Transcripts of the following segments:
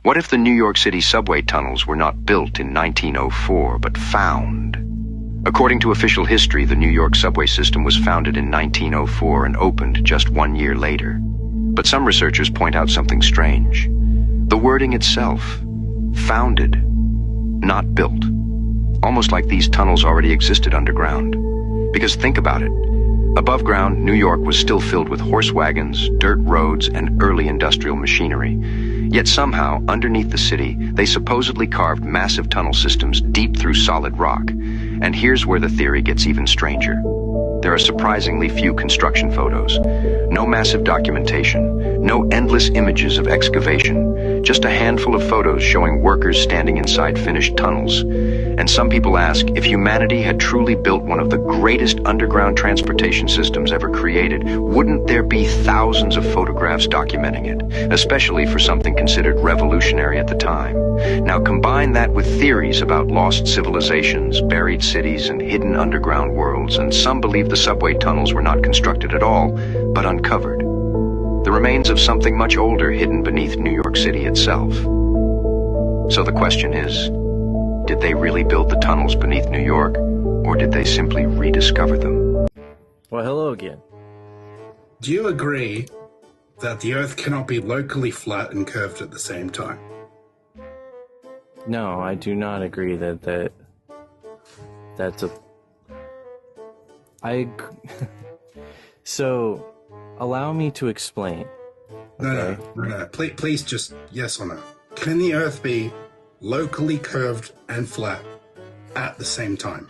What if the New York City subway tunnels were not built in 1904, but found? According to official history, the New York subway system was founded in 1904 and opened just 1 year later. But some researchers point out something strange. The wording itself, founded, not built. Almost like these tunnels already existed underground. Because think about it. Above ground, New York was still filled with horse wagons, dirt roads, and early industrial machinery. Yet somehow, underneath the city, they supposedly carved massive tunnel systems deep through solid rock. And here's where the theory gets even stranger. There are surprisingly few construction photos. No massive documentation. No endless images of excavation. Just a handful of photos showing workers standing inside finished tunnels. And some people ask, if humanity had truly built one of the greatest underground transportation systems ever created, wouldn't there be thousands of photographs documenting it, especially for something considered revolutionary at the time? Now combine that with theories about lost civilizations, buried cities, and hidden underground worlds, and some believe the subway tunnels were not constructed at all, but uncovered. The remains of something much older hidden beneath New York City itself. So the question is, did they really build the tunnels beneath New York, or did they simply rediscover them? Well, hello again. Do you agree that the Earth cannot be locally flat and curved at the same time? No, I do not agree that's a... So, allow me to explain. Okay? No. Please just yes or no. Can the Earth be locally curved and flat at the same time?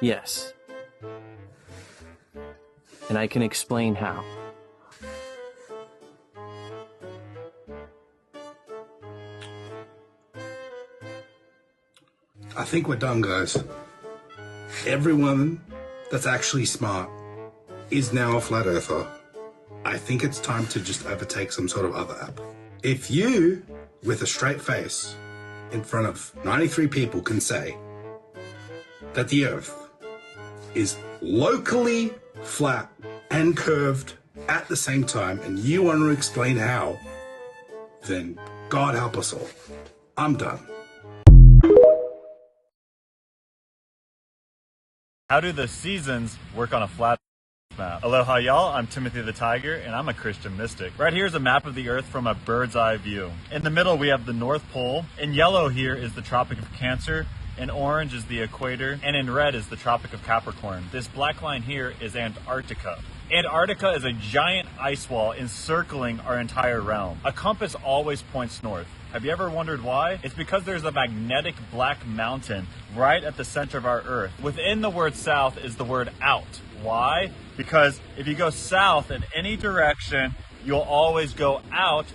Yes. And I can explain how. I think we're done, guys. Everyone that's actually smart is now a flat earther. I think it's time to just overtake some sort of other app. If you, with a straight face, in front of 93 people can say that the Earth is locally flat and curved at the same time, and you want to explain how, then God help us all. I'm done. How do the seasons work on a flat map? Aloha y'all, I'm Timothy the Tiger and I'm a Christian mystic. Right here is a map of the Earth from a bird's eye view. In the middle we have the North Pole. In yellow here is the Tropic of Cancer. In orange is the equator, and in red is the Tropic of Capricorn. This black line here is Antarctica. Antarctica is a giant ice wall encircling our entire realm. A compass always points north. Have you ever wondered why? It's because there's a magnetic black mountain right at the center of our Earth. Within the word south is the word out. Why? Because if you go south in any direction, you'll always go out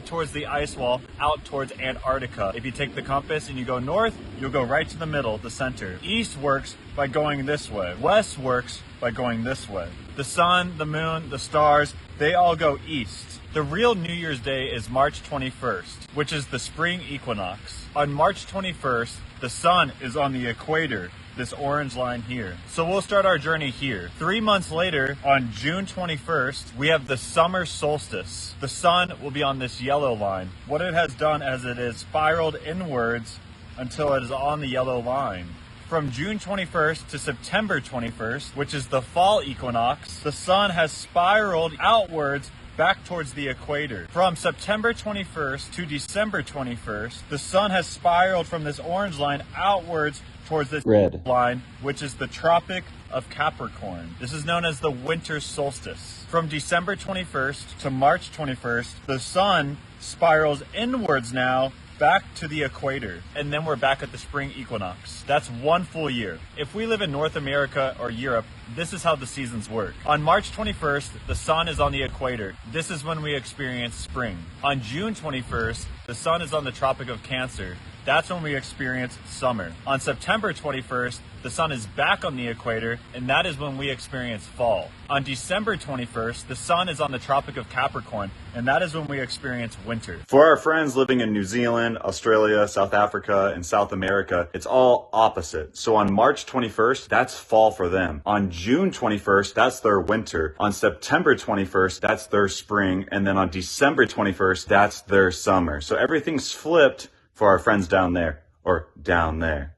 towards the ice wall, out towards Antarctica. If you take the compass and you go north, you'll go right to the middle, the center. East works by going this way. West works by going this way. The sun, the moon, the stars, they all go east. The real New Year's Day is March 21st, which is the spring equinox. On March 21st, the sun is on the equator, this orange line here. So we'll start our journey here. 3 months later, on June 21st, we have the summer solstice. The sun will be on this yellow line. What it has done is it is spiraled inwards until it is on the yellow line. From June 21st to September 21st, which is the fall equinox, the sun has spiraled outwards back towards the equator. From September 21st to December 21st, the sun has spiraled from this orange line outwards towards this red line, which is the Tropic of Capricorn. This is known as the winter solstice. From December 21st to March 21st, the sun spirals inwards now back to the equator, and then we're back at the spring equinox. That's 1 full year. If we live in North America or Europe, this is how the seasons work. On March 21st, the sun is on the equator. This is when we experience spring. On June 21st, the sun is on the Tropic of Cancer. That's when we experience summer. On September 21st, the sun is back on the equator, and that is when we experience fall. On December 21st, the sun is on the Tropic of Capricorn, and that is when we experience winter. For our friends living in New Zealand, Australia, South Africa, and South America, it's all opposite. So on March 21st, that's fall for them. On June 21st, that's their winter. On September 21st, that's their spring. And then on December 21st, that's their summer. So everything's flipped for our friends down there. Or down there.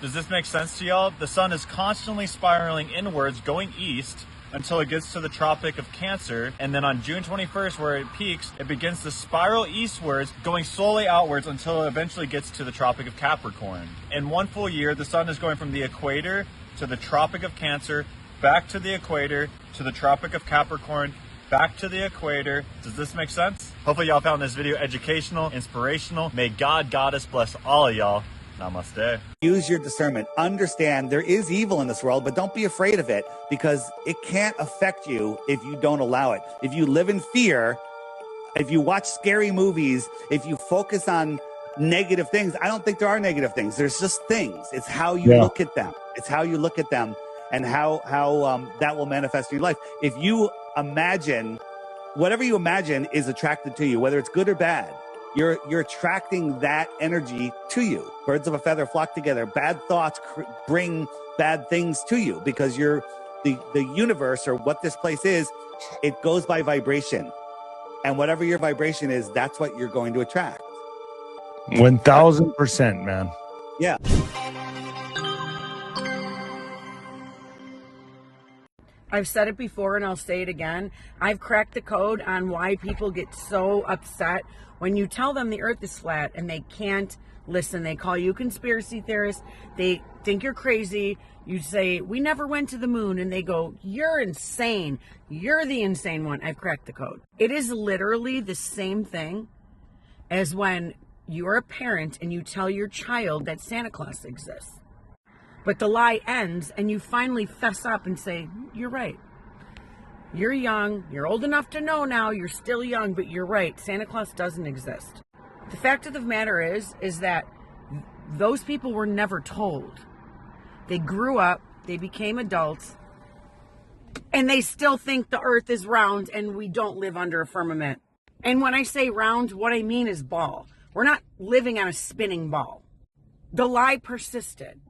Does this make sense to y'all? The sun is constantly spiraling inwards, going east, until it gets to the Tropic of Cancer, and then on June 21st, where it peaks, it begins to spiral eastwards, going slowly outwards until it eventually gets to the Tropic of Capricorn. In one full year, the sun is going from the equator to the Tropic of Cancer, back to the equator, to the Tropic of Capricorn, back to the equator. Does this make sense? Hopefully y'all found this video educational, inspirational. May God, Goddess bless all of y'all. Namaste. Use your discernment. Understand there is evil in this world, but don't be afraid of it because it can't affect you if you don't allow it. If you live in fear, if you watch scary movies, if you focus on negative things, I don't think there are negative things. There's just things. It's how you look at them. It's how you look at them and how that will manifest in your life. If you imagine, whatever you imagine is attracted to you, whether it's good or bad. You're attracting that energy to you. Birds of a feather flock together. Bad thoughts bring bad things to you because you're the universe, or what this place is, it goes by vibration. And whatever your vibration is, that's what you're going to attract. 1000%, man. Yeah. I've said it before and I'll say it again. I've cracked the code on why people get so upset when you tell them the earth is flat and they can't listen. They call you a conspiracy theorist. They think you're crazy. You say, we never went to the moon. And they go, you're insane. You're the insane one. I've cracked the code. It is literally the same thing as when you're a parent and you tell your child that Santa Claus exists. But the lie ends and you finally fess up and say, you're right. You're young. You're old enough to know now. You're still young, but you're right. Santa Claus doesn't exist. The fact of the matter is that those people were never told. They grew up, they became adults, and they still think the earth is round and we don't live under a firmament. And when I say round, what I mean is ball. We're not living on a spinning ball. The lie persisted.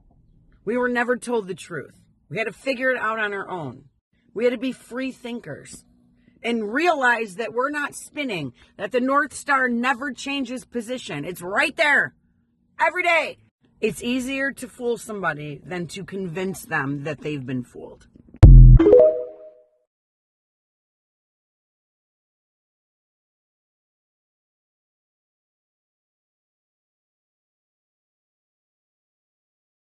We were never told the truth. We had to figure it out on our own. We had to be free thinkers and realize that we're not spinning, that the North Star never changes position. It's right there every day. It's easier to fool somebody than to convince them that they've been fooled.